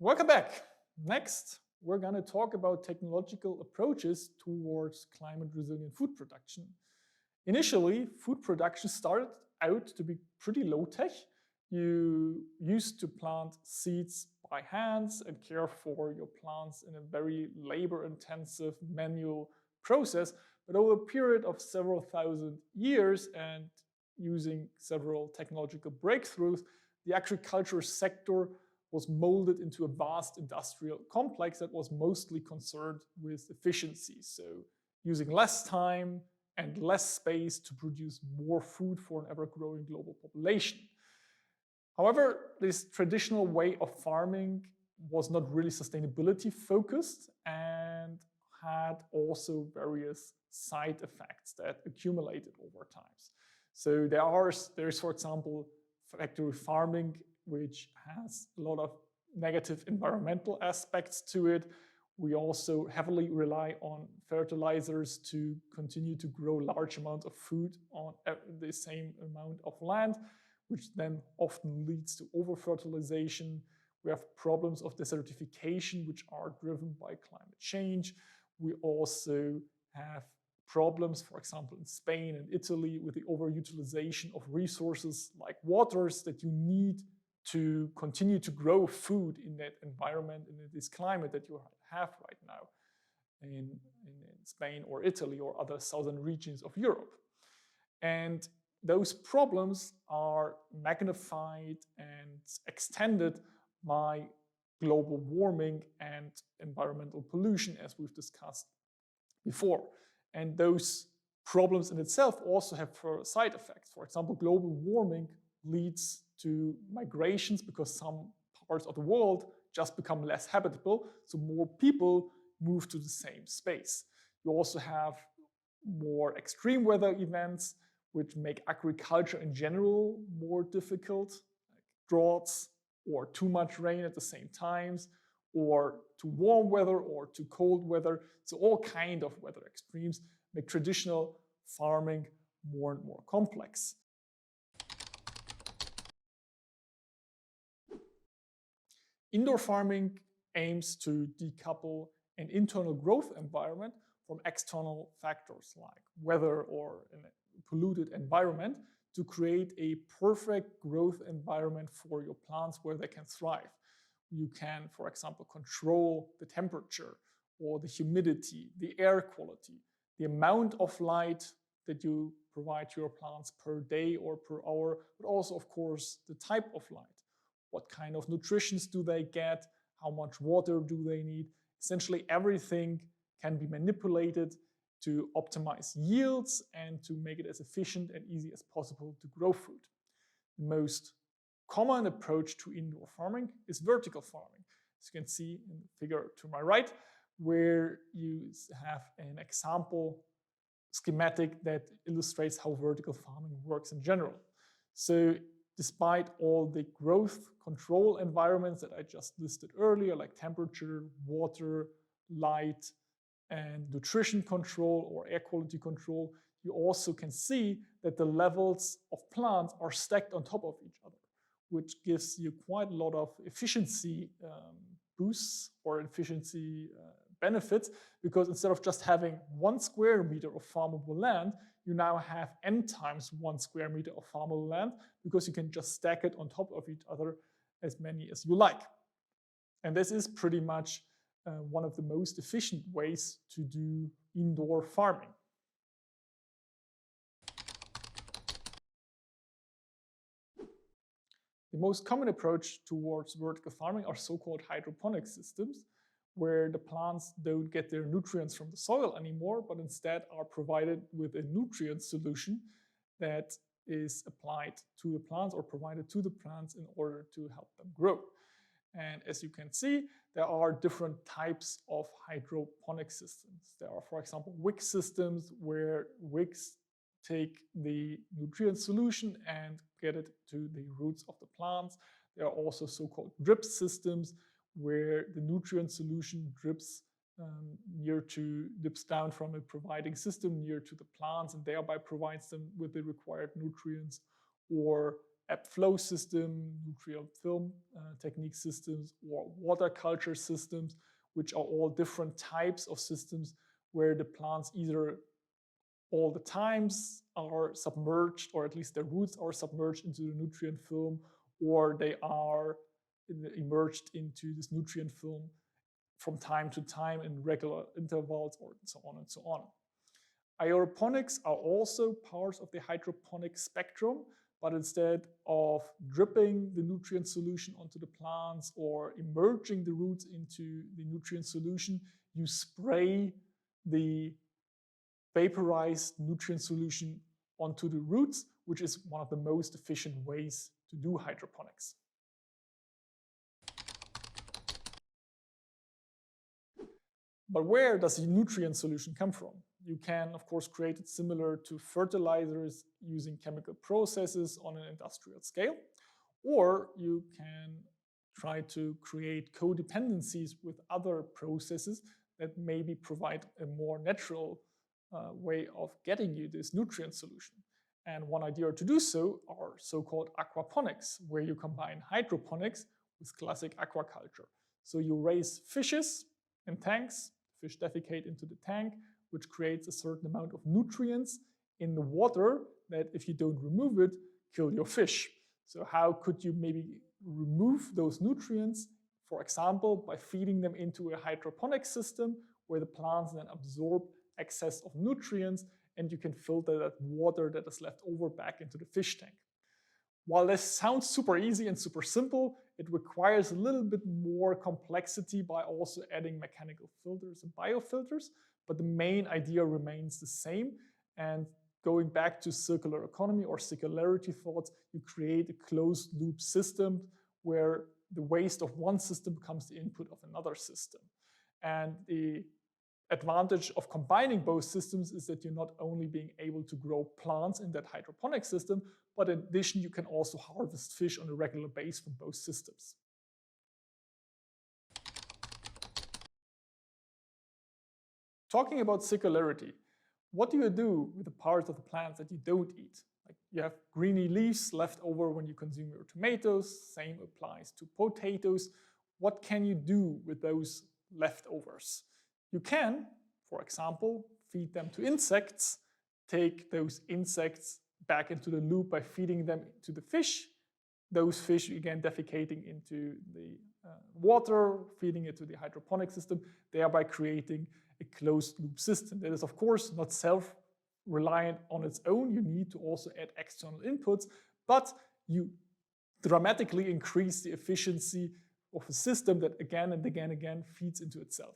Welcome back. Next, we're going to talk about technological approaches towards climate-resilient food production. Initially, food production started out to be pretty low-tech. You used to plant seeds by hands and care for your plants in a very labor-intensive manual process. But over a period of several thousand years and using several technological breakthroughs, the agriculture sector was molded into a vast industrial complex that was mostly concerned with efficiency. So using less time and less space to produce more food for an ever-growing global population. However, this traditional way of farming was not really sustainability focused and had also various side effects that accumulated over time. So there's, for example, factory farming, which has a lot of negative environmental aspects to it. We also heavily rely on fertilizers to continue to grow large amounts of food on the same amount of land, which then often leads to over-fertilization. We have problems of desertification, which are driven by climate change. We also have problems, for example, in Spain and Italy, with the overutilization of resources like waters that you need to continue to grow food in that environment and in this climate that you have right now in Spain or Italy or other southern regions of Europe. And those problems are magnified and extended by global warming and environmental pollution, as we've discussed before. And those problems in itself also have side effects. For example, global warming leads to migrations because some parts of the world just become less habitable, so more people move to the same space. You also have more extreme weather events, which make agriculture in general more difficult, like droughts or too much rain at the same times, or too warm weather or too cold weather. So all kinds of weather extremes make traditional farming more and more complex. Indoor farming aims to decouple an internal growth environment from external factors like weather or a polluted environment to create a perfect growth environment for your plants where they can thrive. You can, for example, control the temperature or the humidity, the air quality, the amount of light that you provide to your plants per day or per hour, but also, of course, the type of light. What kind of nutritions do they get? How much water do they need? Essentially, everything can be manipulated to optimize yields and to make it as efficient and easy as possible to grow food. The most common approach to indoor farming is vertical farming. As you can see in the figure to my right, where you have an example schematic that illustrates how vertical farming works in general. So despite all the growth control environments that I just listed earlier, like temperature, water, light, and nutrition control or air quality control, you also can see that the levels of plants are stacked on top of each other, which gives you quite a lot of efficiency boosts or efficiency benefits, because instead of just having 1 square meter of farmable land, you now have n times 1 square meter of farmable land, because you can just stack it on top of each other as many as you like. And this is pretty much one of the most efficient ways to do indoor farming. The most common approach towards vertical farming are so-called hydroponic systems, where the plants don't get their nutrients from the soil anymore, but instead are provided with a nutrient solution that is applied to the plants or provided to the plants in order to help them grow. And as you can see, there are different types of hydroponic systems. There are, for example, wick systems, where wicks take the nutrient solution and get it to the roots of the plants. There are also so-called drip systems, where the nutrient solution drips down from a providing system near to the plants and thereby provides them with the required nutrients. Or ebb flow system, nutrient film technique systems, or water culture systems, which are all different types of systems where the plants either all the times are submerged, or at least their roots are submerged into the nutrient film, or they are immersed into this nutrient film from time to time in regular intervals, or so on and so on. Aeroponics are also parts of the hydroponic spectrum, but instead of dripping the nutrient solution onto the plants or immersing the roots into the nutrient solution, you spray the vaporized nutrient solution onto the roots, which is one of the most efficient ways to do hydroponics. But where does the nutrient solution come from? You can, of course, create it similar to fertilizers using chemical processes on an industrial scale, or you can try to create codependencies with other processes that maybe provide a more natural way of getting you this nutrient solution. And one idea to do so are so-called aquaponics, where you combine hydroponics with classic aquaculture. So you raise fishes in tanks, fish defecate into the tank, which creates a certain amount of nutrients in the water that, if you don't remove it, kill your fish. So how could you maybe remove those nutrients? For example, by feeding them into a hydroponic system where the plants then absorb excess of nutrients, and you can filter that water that is left over back into the fish tank. While this sounds super easy and super simple, it requires a little bit more complexity by also adding mechanical filters and biofilters, but the main idea remains the same. And going back to circular economy or circularity thoughts, you create a closed loop system where the waste of one system becomes the input of another system. And the advantage of combining both systems is that you're not only being able to grow plants in that hydroponic system, but in addition, you can also harvest fish on a regular basis from both systems. Talking about circularity, what do you do with the parts of the plants that you don't eat? Like, you have greeny leaves left over when you consume your tomatoes. Same applies to potatoes. What can you do with those leftovers? You can, for example, feed them to insects, take those insects back into the loop by feeding them to the fish. Those fish, again, defecating into the water, feeding it to the hydroponic system, thereby creating a closed loop system. That is, of course, not self-reliant on its own. You need to also add external inputs, but you dramatically increase the efficiency of a system that again and again feeds into itself.